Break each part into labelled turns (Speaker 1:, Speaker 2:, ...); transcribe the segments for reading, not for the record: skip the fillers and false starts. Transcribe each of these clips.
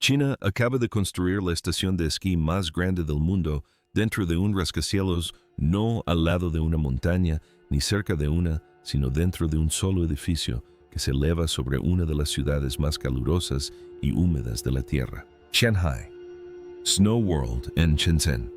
Speaker 1: China acaba de construir la estación de esquí más grande del mundo dentro de un rascacielos, no al lado de una montaña ni cerca de una, sino dentro de un solo edificio que se eleva sobre una de las ciudades más calurosas y húmedas de la Tierra. Shanghai. Snow World en Shenzhen.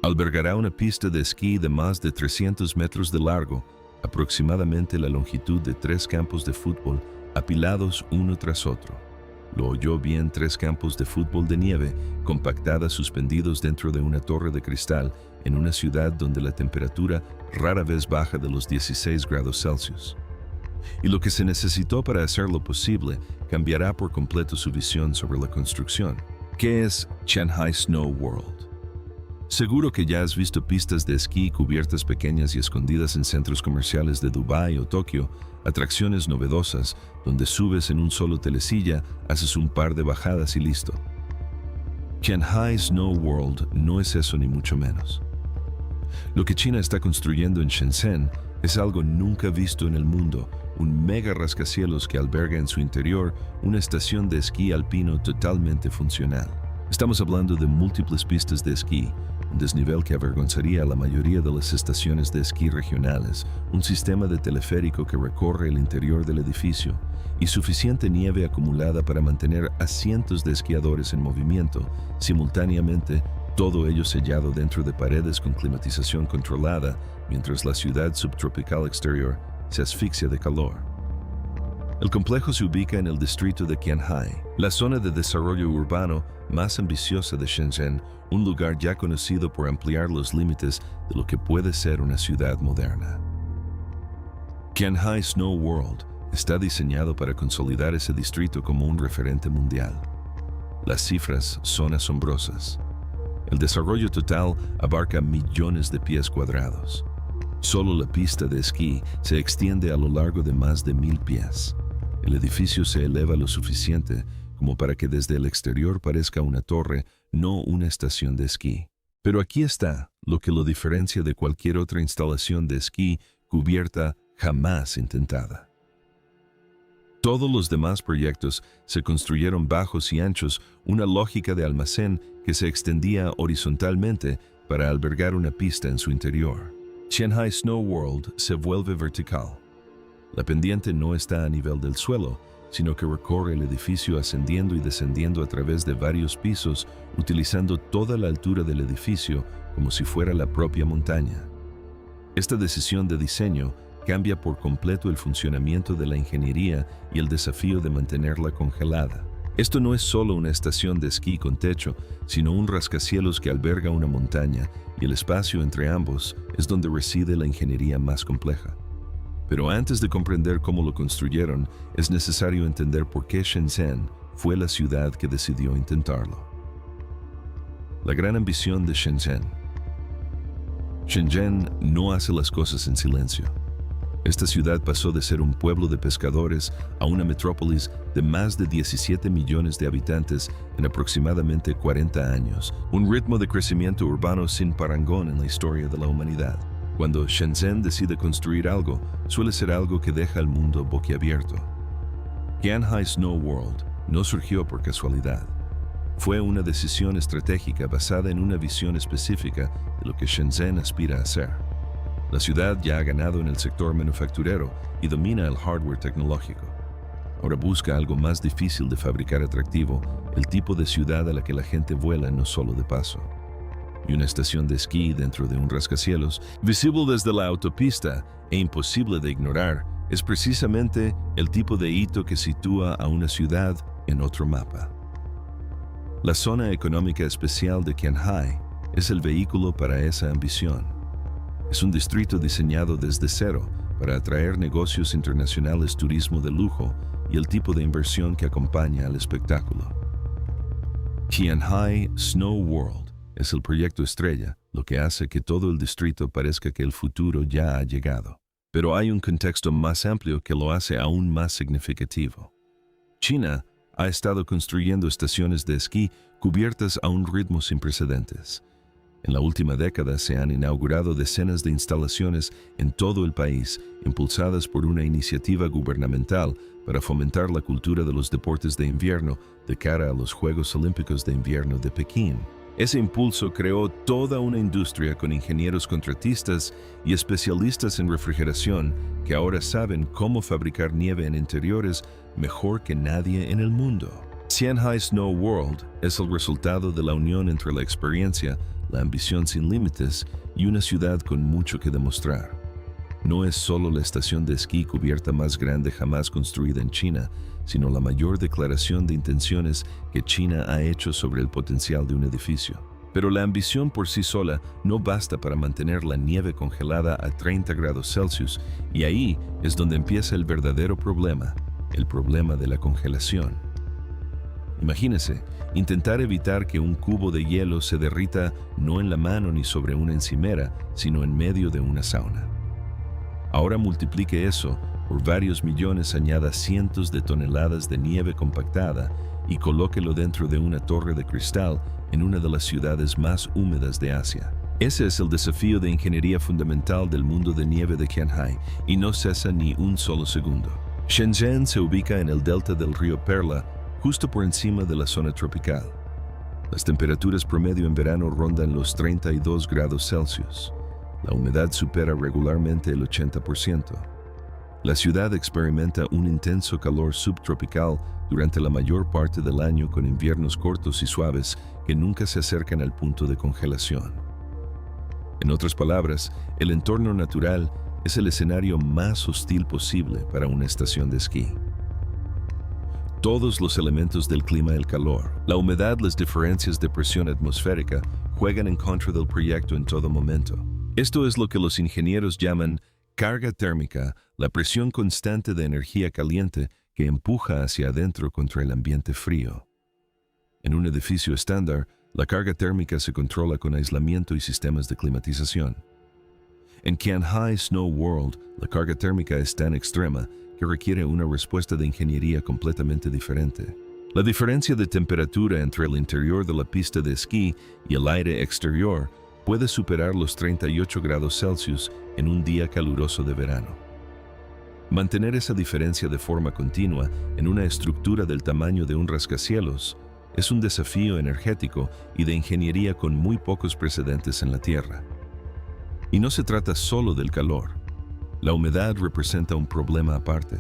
Speaker 1: Albergará una pista de esquí de más de 300 metros de largo, aproximadamente la longitud de 3 campos de fútbol apilados uno tras otro. Lo oyó bien, 3 campos de fútbol de nieve compactadas suspendidos dentro de una torre de cristal en una ciudad donde la temperatura rara vez baja de los 16 grados Celsius. Y lo que se necesitó para hacerlo posible cambiará por completo su visión sobre la construcción. ¿Qué es Shanghai Snow World? Seguro que ya has visto pistas de esquí cubiertas pequeñas y escondidas en centros comerciales de Dubái o Tokio, atracciones novedosas donde subes en un solo telesilla, haces un par de bajadas y listo. Shanghai Snow World no es eso ni mucho menos. Lo que China está construyendo en Shenzhen es algo nunca visto en el mundo, un mega rascacielos que alberga en su interior una estación de esquí alpino totalmente funcional. Estamos hablando de múltiples pistas de esquí, un desnivel que avergonzaría a la mayoría de las estaciones de esquí regionales, un sistema de teleférico que recorre el interior del edificio y suficiente nieve acumulada para mantener a cientos de esquiadores en movimiento, simultáneamente, todo ello sellado dentro de paredes con climatización controlada, mientras la ciudad subtropical exterior se asfixia de calor. El complejo se ubica en el distrito de Qianhai, la zona de desarrollo urbano más ambiciosa de Shenzhen, un lugar ya conocido por ampliar los límites de lo que puede ser una ciudad moderna. Qianhai Snow World está diseñado para consolidar ese distrito como un referente mundial. Las cifras son asombrosas. El desarrollo total abarca millones de pies cuadrados. Solo la pista de esquí se extiende a lo largo de más de 1000 pies. El edificio se eleva lo suficiente como para que desde el exterior parezca una torre, no una estación de esquí. Pero aquí está lo que lo diferencia de cualquier otra instalación de esquí cubierta jamás intentada. Todos los demás proyectos se construyeron bajos y anchos, una lógica de almacén que se extendía horizontalmente para albergar una pista en su interior. Shanghai Snow World se vuelve vertical. La pendiente no está a nivel del suelo, sino que recorre el edificio ascendiendo y descendiendo a través de varios pisos, utilizando toda la altura del edificio como si fuera la propia montaña. Esta decisión de diseño cambia por completo el funcionamiento de la ingeniería y el desafío de mantenerla congelada. Esto no es solo una estación de esquí con techo, sino un rascacielos que alberga una montaña, y el espacio entre ambos es donde reside la ingeniería más compleja. Pero antes de comprender cómo lo construyeron, es necesario entender por qué Shenzhen fue la ciudad que decidió intentarlo. La gran ambición de Shenzhen. Shenzhen no hace las cosas en silencio. Esta ciudad pasó de ser un pueblo de pescadores a una metrópolis de más de 17 millones de habitantes en aproximadamente 40 años, un ritmo de crecimiento urbano sin parangón en la historia de la humanidad. Cuando Shenzhen decide construir algo, suele ser algo que deja al mundo boquiabierto. Qianhai Snow World no surgió por casualidad. Fue una decisión estratégica basada en una visión específica de lo que Shenzhen aspira a ser. La ciudad ya ha ganado en el sector manufacturero y domina el hardware tecnológico. Ahora busca algo más difícil de fabricar atractivo, el tipo de ciudad a la que la gente vuela no solo de paso. Y una estación de esquí dentro de un rascacielos, visible desde la autopista e imposible de ignorar, es precisamente el tipo de hito que sitúa a una ciudad en otro mapa. La zona económica especial de Qianhai es el vehículo para esa ambición. Es un distrito diseñado desde cero para atraer negocios internacionales, turismo de lujo y el tipo de inversión que acompaña al espectáculo. Qianhai Snow World es el proyecto estrella, lo que hace que todo el distrito parezca que el futuro ya ha llegado. Pero hay un contexto más amplio que lo hace aún más significativo. China ha estado construyendo estaciones de esquí cubiertas a un ritmo sin precedentes. En la última década se han inaugurado decenas de instalaciones en todo el país, impulsadas por una iniciativa gubernamental para fomentar la cultura de los deportes de invierno de cara a los Juegos Olímpicos de Invierno de Pekín. Ese impulso creó toda una industria con ingenieros contratistas y especialistas en refrigeración que ahora saben cómo fabricar nieve en interiores mejor que nadie en el mundo. Qianhai Snow World es el resultado de la unión entre la experiencia, la ambición sin límites y una ciudad con mucho que demostrar. No es solo la estación de esquí cubierta más grande jamás construida en China, sino la mayor declaración de intenciones que China ha hecho sobre el potencial de un edificio. Pero la ambición por sí sola no basta para mantener la nieve congelada a 30 grados Celsius, y ahí es donde empieza el verdadero problema, el problema de la congelación. Imagínese, intentar evitar que un cubo de hielo se derrita no en la mano ni sobre una encimera, sino en medio de una sauna. Ahora multiplique eso por varios millones, añada cientos de toneladas de nieve compactada y colóquelo dentro de una torre de cristal en una de las ciudades más húmedas de Asia. Ese es el desafío de ingeniería fundamental del mundo de nieve de Qianhai y no cesa ni un solo segundo. Shenzhen se ubica en el delta del río Perla, justo por encima de la zona tropical. Las temperaturas promedio en verano rondan los 32 grados Celsius. La humedad supera regularmente el 80%. La ciudad experimenta un intenso calor subtropical durante la mayor parte del año, con inviernos cortos y suaves que nunca se acercan al punto de congelación. En otras palabras, el entorno natural es el escenario más hostil posible para una estación de esquí. Todos los elementos del clima, el calor, la humedad, las diferencias de presión atmosférica, juegan en contra del proyecto en todo momento. Esto es lo que los ingenieros llaman carga térmica, la presión constante de energía caliente que empuja hacia adentro contra el ambiente frío. En un edificio estándar, la carga térmica se controla con aislamiento y sistemas de climatización. En Qianhai Snow World, la carga térmica es tan extrema que requiere una respuesta de ingeniería completamente diferente. La diferencia de temperatura entre el interior de la pista de esquí y el aire exterior puede superar los 38 grados Celsius en un día caluroso de verano. Mantener esa diferencia de forma continua en una estructura del tamaño de un rascacielos es un desafío energético y de ingeniería con muy pocos precedentes en la Tierra. Y no se trata solo del calor. La humedad representa un problema aparte.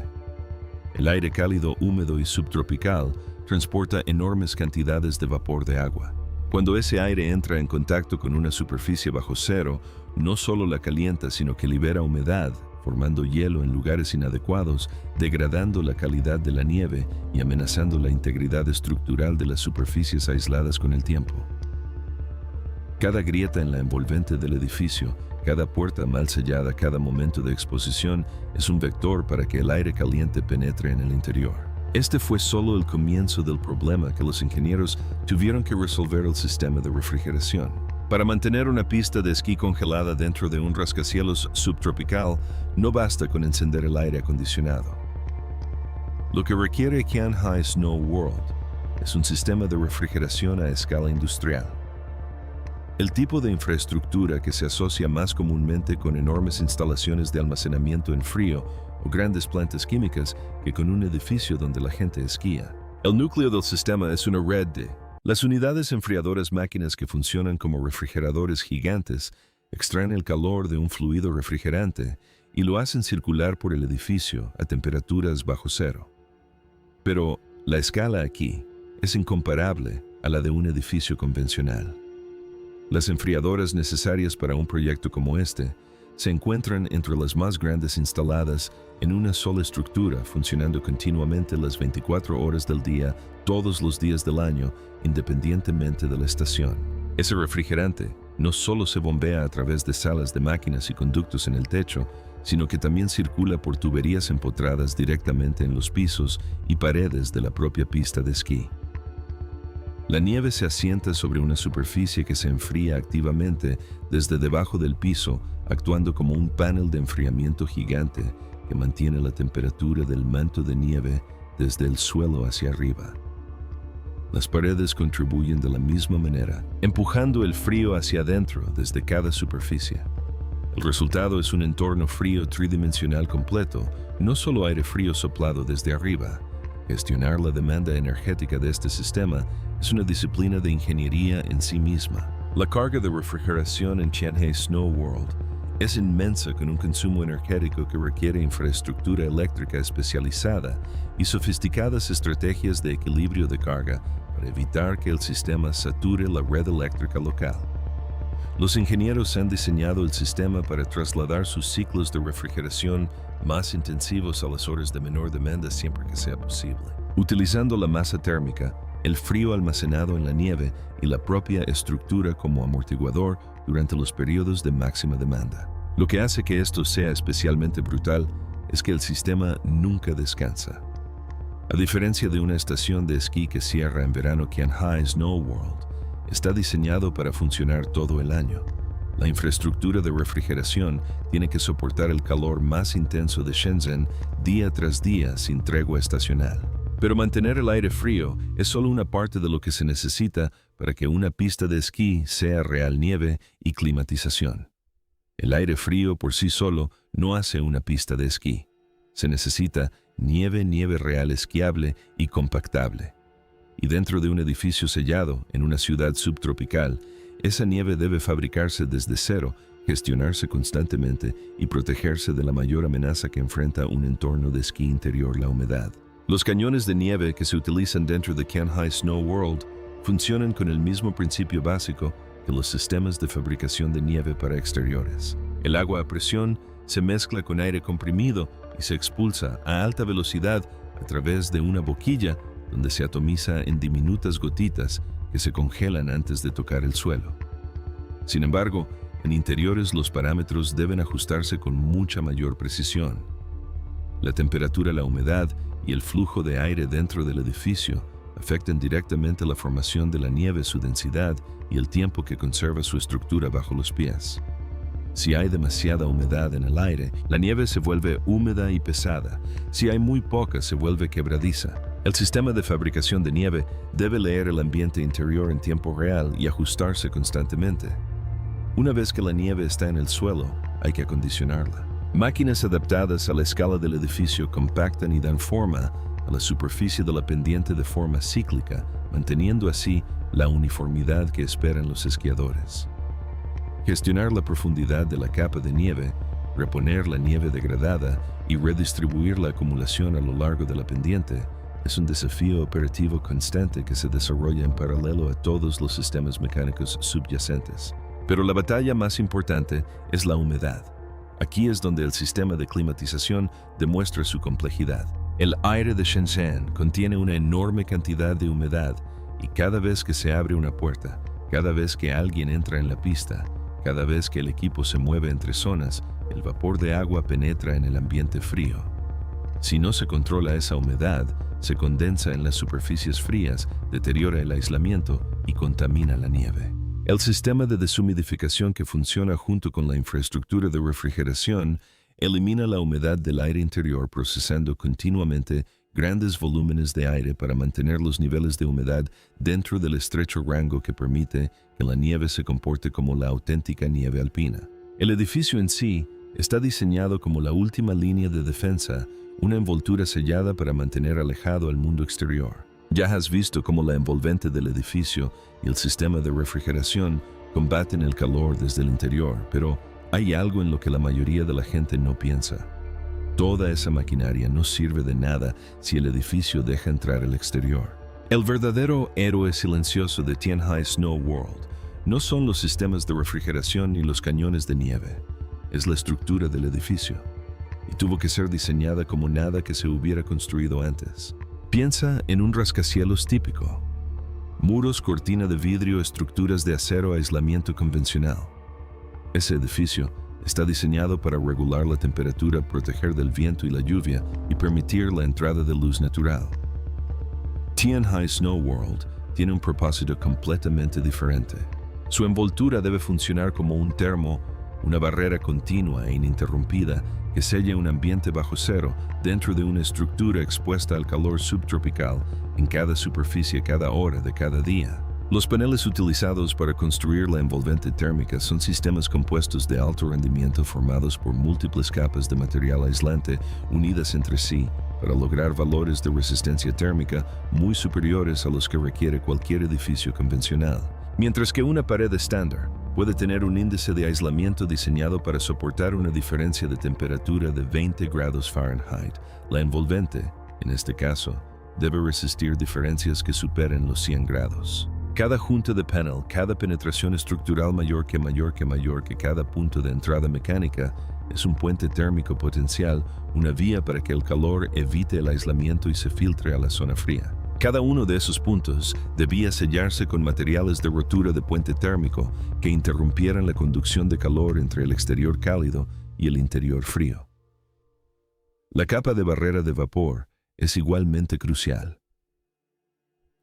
Speaker 1: El aire cálido, húmedo y subtropical transporta enormes cantidades de vapor de agua. Cuando ese aire entra en contacto con una superficie bajo cero, no solo la calienta, sino que libera humedad, formando hielo en lugares inadecuados, degradando la calidad de la nieve y amenazando la integridad estructural de las superficies aisladas con el tiempo. Cada grieta en la envolvente del edificio, cada puerta mal sellada, cada momento de exposición es un vector para que el aire caliente penetre en el interior. Este fue solo el comienzo del problema que los ingenieros tuvieron que resolver: el sistema de refrigeración. Para mantener una pista de esquí congelada dentro de un rascacielos subtropical, no basta con encender el aire acondicionado. Lo que requiere Qianhai Snow World es un sistema de refrigeración a escala industrial. El tipo de infraestructura que se asocia más comúnmente con enormes instalaciones de almacenamiento en frío o grandes plantas químicas que con un edificio donde la gente esquía. El núcleo del sistema es una red de las unidades enfriadoras, máquinas que funcionan como refrigeradores gigantes, extraen el calor de un fluido refrigerante y lo hacen circular por el edificio a temperaturas bajo cero. Pero la escala aquí es incomparable a la de un edificio convencional. Las enfriadoras necesarias para un proyecto como este se encuentran entre las más grandes instaladas en una sola estructura, funcionando continuamente las 24 horas del día, todos los días del año, independientemente de la estación. Ese refrigerante no solo se bombea a través de salas de máquinas y conductos en el techo, sino que también circula por tuberías empotradas directamente en los pisos y paredes de la propia pista de esquí. La nieve se asienta sobre una superficie que se enfría activamente desde debajo del piso, actuando como un panel de enfriamiento gigante que mantiene la temperatura del manto de nieve desde el suelo hacia arriba. Las paredes contribuyen de la misma manera, empujando el frío hacia adentro desde cada superficie. El resultado es un entorno frío tridimensional completo, no solo aire frío soplado desde arriba. Gestionar la demanda energética de este sistema es una disciplina de ingeniería en sí misma. La carga de refrigeración en Tianhe Snow World es inmensa, con un consumo energético que requiere infraestructura eléctrica especializada y sofisticadas estrategias de equilibrio de carga para evitar que el sistema sature la red eléctrica local. Los ingenieros han diseñado el sistema para trasladar sus ciclos de refrigeración más intensivos a las horas de menor demanda siempre que sea posible, utilizando la masa térmica, el frío almacenado en la nieve y la propia estructura como amortiguador durante los periodos de máxima demanda. Lo que hace que esto sea especialmente brutal es que el sistema nunca descansa. A diferencia de una estación de esquí que cierra en verano, Tianhe Snow World está diseñado para funcionar todo el año. La infraestructura de refrigeración tiene que soportar el calor más intenso de Shenzhen día tras día sin tregua estacional. Pero mantener el aire frío es solo una parte de lo que se necesita para que una pista de esquí sea real nieve y climatización. El aire frío por sí solo no hace una pista de esquí. Se necesita nieve real esquiable y compactable. Y dentro de un edificio sellado en una ciudad subtropical, esa nieve debe fabricarse desde cero, gestionarse constantemente y protegerse de la mayor amenaza que enfrenta un entorno de esquí interior, la humedad. Los cañones de nieve que se utilizan dentro de Tianhe Snow World funcionan con el mismo principio básico que los sistemas de fabricación de nieve para exteriores. El agua a presión se mezcla con aire comprimido y se expulsa a alta velocidad a través de una boquilla donde se atomiza en diminutas gotitas que se congelan antes de tocar el suelo. Sin embargo, en interiores los parámetros deben ajustarse con mucha mayor precisión. La temperatura, la humedad y el flujo de aire dentro del edificio afectan directamente la formación de la nieve, su densidad y el tiempo que conserva su estructura bajo los pies. Si hay demasiada humedad en el aire, la nieve se vuelve húmeda y pesada. Si hay muy poca, se vuelve quebradiza. El sistema de fabricación de nieve debe leer el ambiente interior en tiempo real y ajustarse constantemente. Una vez que la nieve está en el suelo, hay que acondicionarla. Máquinas adaptadas a la escala del edificio compactan y dan forma a la superficie de la pendiente de forma cíclica, manteniendo así la uniformidad que esperan los esquiadores. Gestionar la profundidad de la capa de nieve, reponer la nieve degradada y redistribuir la acumulación a lo largo de la pendiente es un desafío operativo constante que se desarrolla en paralelo a todos los sistemas mecánicos subyacentes. Pero la batalla más importante es la humedad. Aquí es donde el sistema de climatización demuestra su complejidad. El aire de Shenzhen contiene una enorme cantidad de humedad y cada vez que se abre una puerta, cada vez que alguien entra en la pista, cada vez que el equipo se mueve entre zonas, el vapor de agua penetra en el ambiente frío. Si no se controla esa humedad, se condensa en las superficies frías, deteriora el aislamiento y contamina la nieve. El sistema de deshumidificación que funciona junto con la infraestructura de refrigeración elimina la humedad del aire interior procesando continuamente grandes volúmenes de aire para mantener los niveles de humedad dentro del estrecho rango que permite que la nieve se comporte como la auténtica nieve alpina. El edificio en sí está diseñado como la última línea de defensa, una envoltura sellada para mantener alejado al mundo exterior. Ya has visto cómo la envolvente del edificio y el sistema de refrigeración combaten el calor desde el interior, pero hay algo en lo que la mayoría de la gente no piensa. Toda esa maquinaria no sirve de nada si el edificio deja entrar el exterior. El verdadero héroe silencioso de Tianhe Snow World no son los sistemas de refrigeración ni los cañones de nieve, es la estructura del edificio. Y tuvo que ser diseñada como nada que se hubiera construido antes. Piensa en un rascacielos típico. Muros, cortina de vidrio, estructuras de acero, aislamiento convencional. Ese edificio está diseñado para regular la temperatura, proteger del viento y la lluvia y permitir la entrada de luz natural. Tianhe Snow World tiene un propósito completamente diferente. Su envoltura debe funcionar como un termo una barrera continua e ininterrumpida que sella un ambiente bajo cero dentro de una estructura expuesta al calor subtropical en cada superficie cada hora de cada día. Los paneles utilizados para construir la envolvente térmica son sistemas compuestos de alto rendimiento formados por múltiples capas de material aislante unidas entre sí para lograr valores de resistencia térmica muy superiores a los que requiere cualquier edificio convencional. Mientras que una pared estándar puede tener un índice de aislamiento diseñado para soportar una diferencia de temperatura de 20 grados Fahrenheit, la envolvente, en este caso, debe resistir diferencias que superen los 100 grados. Cada junta de panel, cada penetración estructural mayor que cada punto de entrada mecánica es un puente térmico potencial, una vía para que el calor evite el aislamiento y se filtre a la zona fría. Cada uno de esos puntos debía sellarse con materiales de rotura de puente térmico que interrumpieran la conducción de calor entre el exterior cálido y el interior frío. La capa de barrera de vapor es igualmente crucial.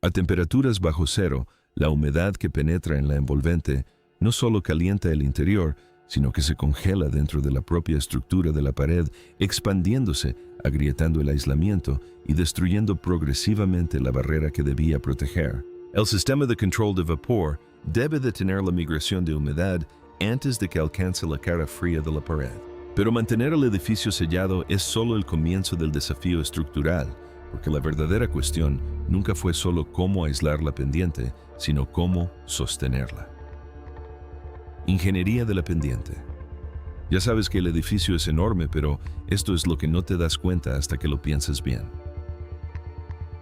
Speaker 1: A temperaturas bajo cero, la humedad que penetra en la envolvente no solo calienta el interior, sino que se congela dentro de la propia estructura de la pared, expandiéndose, agrietando el aislamiento y destruyendo progresivamente la barrera que debía proteger. El sistema de control de vapor debe detener la migración de humedad antes de que alcance la cara fría de la pared. Pero mantener el edificio sellado es solo el comienzo del desafío estructural, porque la verdadera cuestión nunca fue solo cómo aislar la pendiente, sino cómo sostenerla. Ingeniería de la pendiente. Ya sabes que el edificio es enorme, pero esto es lo que no te das cuenta hasta que lo piensas bien.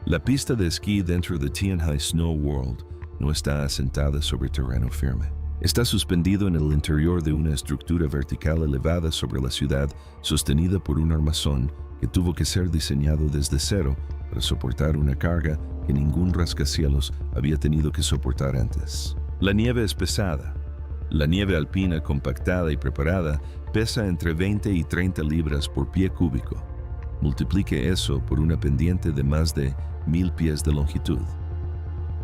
Speaker 1: La pista de esquí dentro de Tianhai Snow World no está asentada sobre terreno firme. Está suspendido en el interior de una estructura vertical elevada sobre la ciudad, sostenida por un armazón que tuvo que ser diseñado desde cero para soportar una carga que ningún rascacielos había tenido que soportar antes. La nieve es pesada. La nieve alpina compactada y preparada pesa entre 20 y 30 libras por pie cúbico. Multiplique eso por una pendiente de más de 1000 pies de longitud.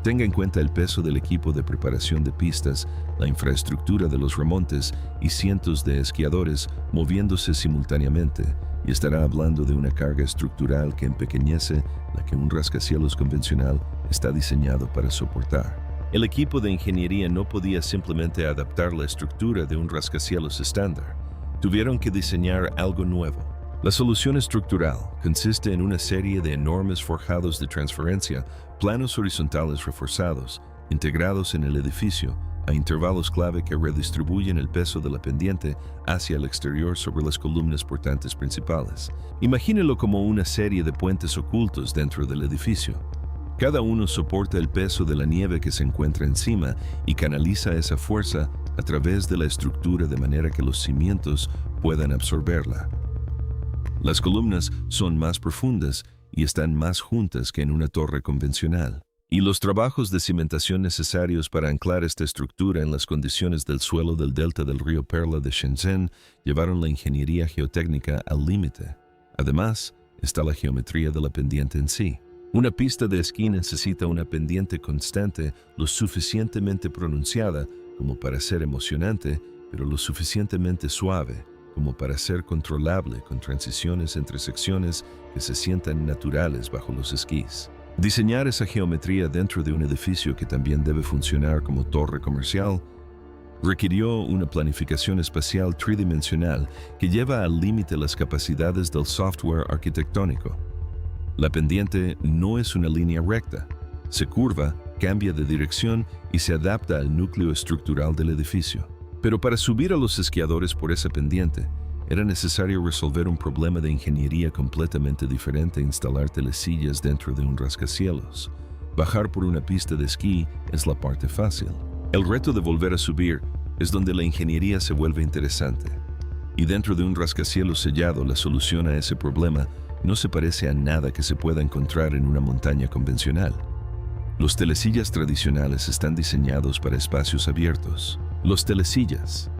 Speaker 1: Tenga en cuenta el peso del equipo de preparación de pistas, la infraestructura de los remontes y cientos de esquiadores moviéndose simultáneamente, y estará hablando de una carga estructural que empequeñece la que un rascacielos convencional está diseñado para soportar. El equipo de ingeniería no podía simplemente adaptar la estructura de un rascacielos estándar. Tuvieron que diseñar algo nuevo. La solución estructural consiste en una serie de enormes forjados de transferencia, planos horizontales reforzados, integrados en el edificio, a intervalos clave que redistribuyen el peso de la pendiente hacia el exterior sobre las columnas portantes principales. Imagínelo como una serie de puentes ocultos dentro del edificio. Cada uno soporta el peso de la nieve que se encuentra encima y canaliza esa fuerza a través de la estructura de manera que los cimientos puedan absorberla. Las columnas son más profundas y están más juntas que en una torre convencional. Y los trabajos de cimentación necesarios para anclar esta estructura en las condiciones del suelo del delta del río Perla de Shenzhen llevaron la ingeniería geotécnica al límite. Además, está la geometría de la pendiente en sí. Una pista de esquí necesita una pendiente constante lo suficientemente pronunciada como para ser emocionante, pero lo suficientemente suave como para ser controlable con transiciones entre secciones que se sientan naturales bajo los esquís. Diseñar esa geometría dentro de un edificio que también debe funcionar como torre comercial requirió una planificación espacial tridimensional que lleva al límite las capacidades del software arquitectónico. La pendiente no es una línea recta, se curva, cambia de dirección y se adapta al núcleo estructural del edificio. Pero para subir a los esquiadores por esa pendiente, era necesario resolver un problema de ingeniería completamente diferente e instalar telesillas dentro de un rascacielos. Bajar por una pista de esquí es la parte fácil. El reto de volver a subir es donde la ingeniería se vuelve interesante. Y dentro de un rascacielos sellado, la solución a ese problema no se parece a nada que se pueda encontrar en una montaña convencional. Los telesillas tradicionales están diseñados para espacios abiertos. Los telesillas,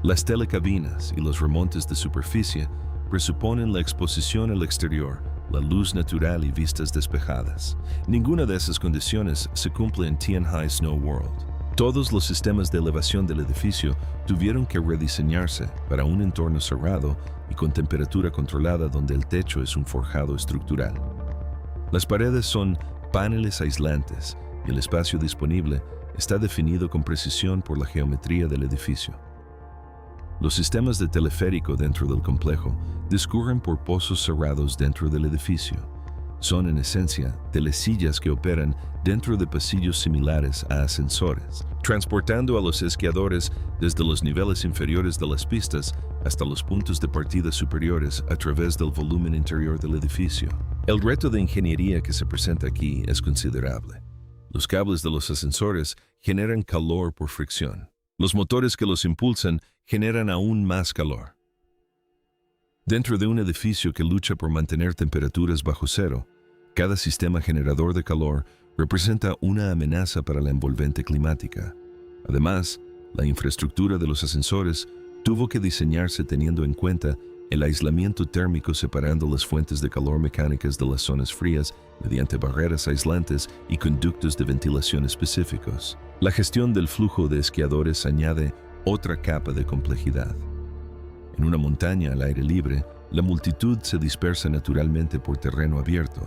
Speaker 1: las telecabinas y los remontes de superficie presuponen la exposición al exterior, la luz natural y vistas despejadas. Ninguna de esas condiciones se cumple en Tianhai Snow World. Todos los sistemas de elevación del edificio tuvieron que rediseñarse para un entorno cerrado y con temperatura controlada donde el techo es un forjado estructural. Las paredes son paneles aislantes y el espacio disponible está definido con precisión por la geometría del edificio. Los sistemas de teleférico dentro del complejo discurren por pozos cerrados dentro del edificio. Son, en esencia, telesillas que operan dentro de pasillos similares a ascensores, transportando a los esquiadores desde los niveles inferiores de las pistas hasta los puntos de partida superiores a través del volumen interior del edificio. El reto de ingeniería que se presenta aquí es considerable. Los cables de los ascensores generan calor por fricción. Los motores que los impulsan generan aún más calor. Dentro de un edificio que lucha por mantener temperaturas bajo cero, cada sistema generador de calor representa una amenaza para la envolvente climática. Además, la infraestructura de los ascensores tuvo que diseñarse teniendo en cuenta el aislamiento térmico separando las fuentes de calor mecánicas de las zonas frías mediante barreras aislantes y conductos de ventilación específicos. La gestión del flujo de esquiadores añade otra capa de complejidad. En una montaña al aire libre, la multitud se dispersa naturalmente por terreno abierto.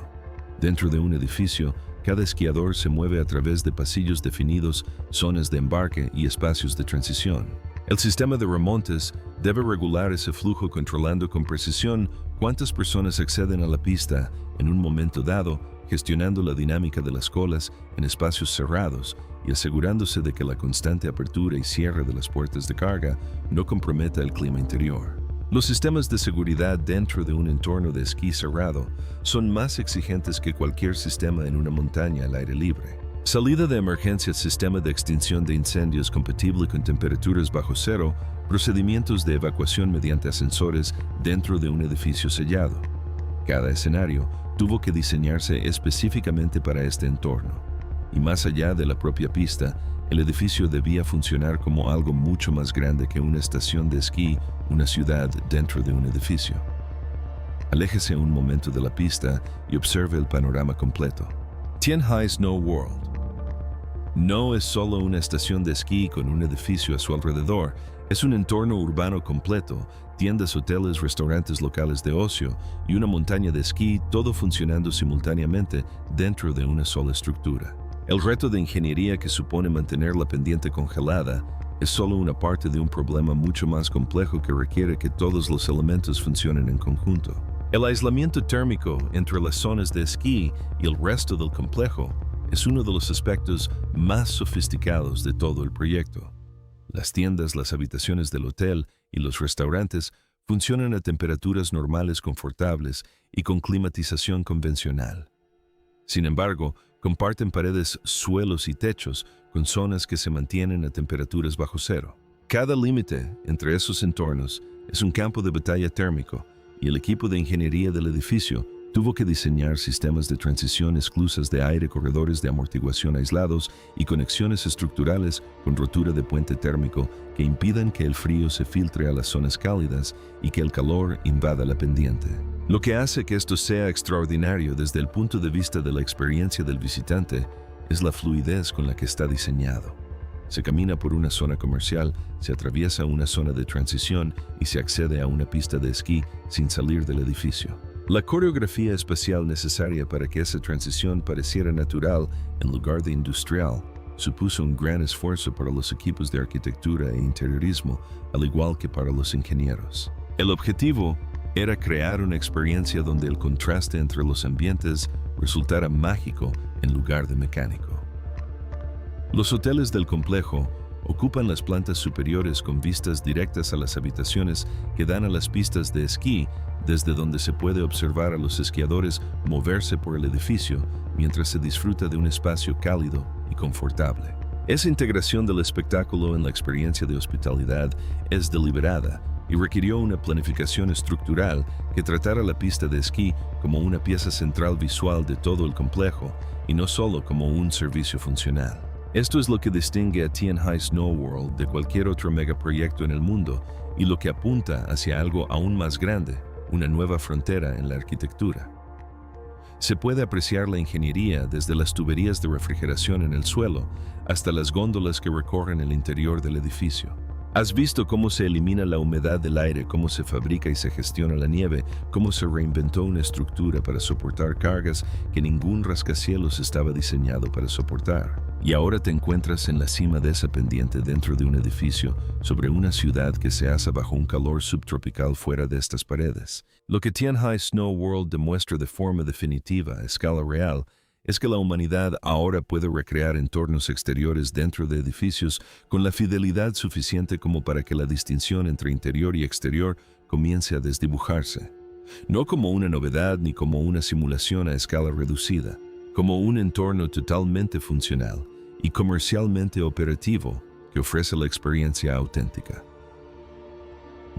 Speaker 1: Dentro de un edificio, cada esquiador se mueve a través de pasillos definidos, zonas de embarque y espacios de transición. El sistema de remontes debe regular ese flujo controlando con precisión cuántas personas acceden a la pista en un momento dado, gestionando la dinámica de las colas en espacios cerrados y asegurándose de que la constante apertura y cierre de las puertas de carga no comprometa el clima interior. Los sistemas de seguridad dentro de un entorno de esquí cerrado son más exigentes que cualquier sistema en una montaña al aire libre. Salida de emergencia, sistema de extinción de incendios compatible con temperaturas bajo cero, procedimientos de evacuación mediante ascensores dentro de un edificio sellado. Cada escenario tuvo que diseñarse específicamente para este entorno. Y más allá de la propia pista, el edificio debía funcionar como algo mucho más grande que una estación de esquí, una ciudad dentro de un edificio. Aléjese un momento de la pista y observe el panorama completo. Tianhai Snow World no es solo una estación de esquí con un edificio a su alrededor, es un entorno urbano completo, tiendas, hoteles, restaurantes locales de ocio y una montaña de esquí, todo funcionando simultáneamente dentro de una sola estructura. El reto de ingeniería que supone mantener la pendiente congelada es solo una parte de un problema mucho más complejo que requiere que todos los elementos funcionen en conjunto. El aislamiento térmico entre las zonas de esquí y el resto del complejo es uno de los aspectos más sofisticados de todo el proyecto. Las tiendas, las habitaciones del hotel y los restaurantes funcionan a temperaturas normales confortables y con climatización convencional. Sin embargo, comparten paredes, suelos y techos con zonas que se mantienen a temperaturas bajo cero. Cada límite entre esos entornos es un campo de batalla térmico y el equipo de ingeniería del edificio tuvo que diseñar sistemas de transición, esclusas de aire, corredores de amortiguación aislados y conexiones estructurales con rotura de puente térmico que impidan que el frío se filtre a las zonas cálidas y que el calor invada la pendiente. Lo que hace que esto sea extraordinario desde el punto de vista de la experiencia del visitante es la fluidez con la que está diseñado. Se camina por una zona comercial, se atraviesa una zona de transición y se accede a una pista de esquí sin salir del edificio. La coreografía espacial necesaria para que esa transición pareciera natural en lugar de industrial supuso un gran esfuerzo para los equipos de arquitectura e interiorismo, al igual que para los ingenieros. El objetivo era crear una experiencia donde el contraste entre los ambientes resultara mágico en lugar de mecánico. Los hoteles del complejo ocupan las plantas superiores con vistas directas a las habitaciones que dan a las pistas de esquí, desde donde se puede observar a los esquiadores moverse por el edificio mientras se disfruta de un espacio cálido y confortable. Esa integración del espectáculo en la experiencia de hospitalidad es deliberada y requirió una planificación estructural que tratara la pista de esquí como una pieza central visual de todo el complejo y no solo como un servicio funcional. Esto es lo que distingue a Tianhai Snow World de cualquier otro megaproyecto en el mundo y lo que apunta hacia algo aún más grande, una nueva frontera en la arquitectura. Se puede apreciar la ingeniería desde las tuberías de refrigeración en el suelo hasta las góndolas que recorren el interior del edificio. ¿Has visto cómo se elimina la humedad del aire, cómo se fabrica y se gestiona la nieve, cómo se reinventó una estructura para soportar cargas que ningún rascacielos estaba diseñado para soportar? Y ahora te encuentras en la cima de esa pendiente dentro de un edificio sobre una ciudad que se asa bajo un calor subtropical fuera de estas paredes. Lo que Tianhai Snow World demuestra de forma definitiva, a escala real, es que la humanidad ahora puede recrear entornos exteriores dentro de edificios con la fidelidad suficiente como para que la distinción entre interior y exterior comience a desdibujarse. No como una novedad ni como una simulación a escala reducida, como un entorno totalmente funcional y comercialmente operativo que ofrece la experiencia auténtica.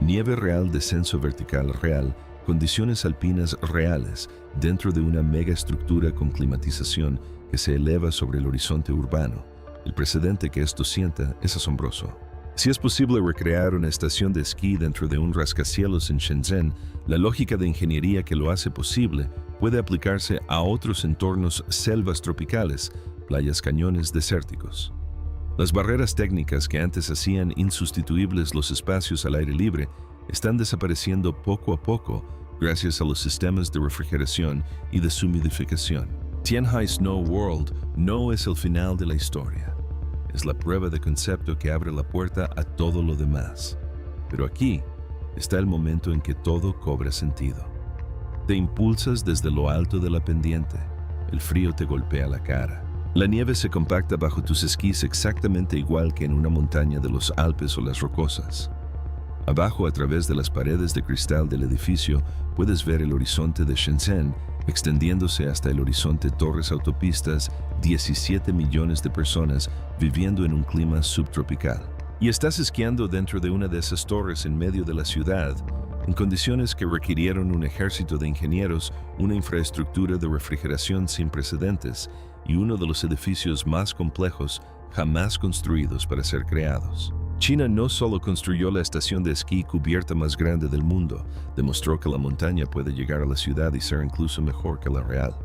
Speaker 1: Nieve real, descenso vertical real, condiciones alpinas reales dentro de una megaestructura con climatización que se eleva sobre el horizonte urbano. El precedente que esto sienta es asombroso. Si es posible recrear una estación de esquí dentro de un rascacielos en Shenzhen, la lógica de ingeniería que lo hace posible puede aplicarse a otros entornos selvas tropicales, playas, cañones desérticos. Las barreras técnicas que antes hacían insustituibles los espacios al aire libre están desapareciendo poco a poco gracias a los sistemas de refrigeración y deshumidificación. Tianhai Snow World no es el final de la historia. Es la prueba de concepto que abre la puerta a todo lo demás. Pero aquí está el momento en que todo cobra sentido. Te impulsas desde lo alto de la pendiente. El frío te golpea la cara. La nieve se compacta bajo tus esquís exactamente igual que en una montaña de los Alpes o las Rocosas. Abajo, a través de las paredes de cristal del edificio, puedes ver el horizonte de Shenzhen, extendiéndose hasta el horizonte Torres Autopistas, 17 millones de personas viviendo en un clima subtropical. Y estás esquiando dentro de una de esas torres en medio de la ciudad, en condiciones que requirieron un ejército de ingenieros, una infraestructura de refrigeración sin precedentes y uno de los edificios más complejos jamás construidos para ser creados. China no solo construyó la estación de esquí cubierta más grande del mundo, demostró que la montaña puede llegar a la ciudad y ser incluso mejor que la real.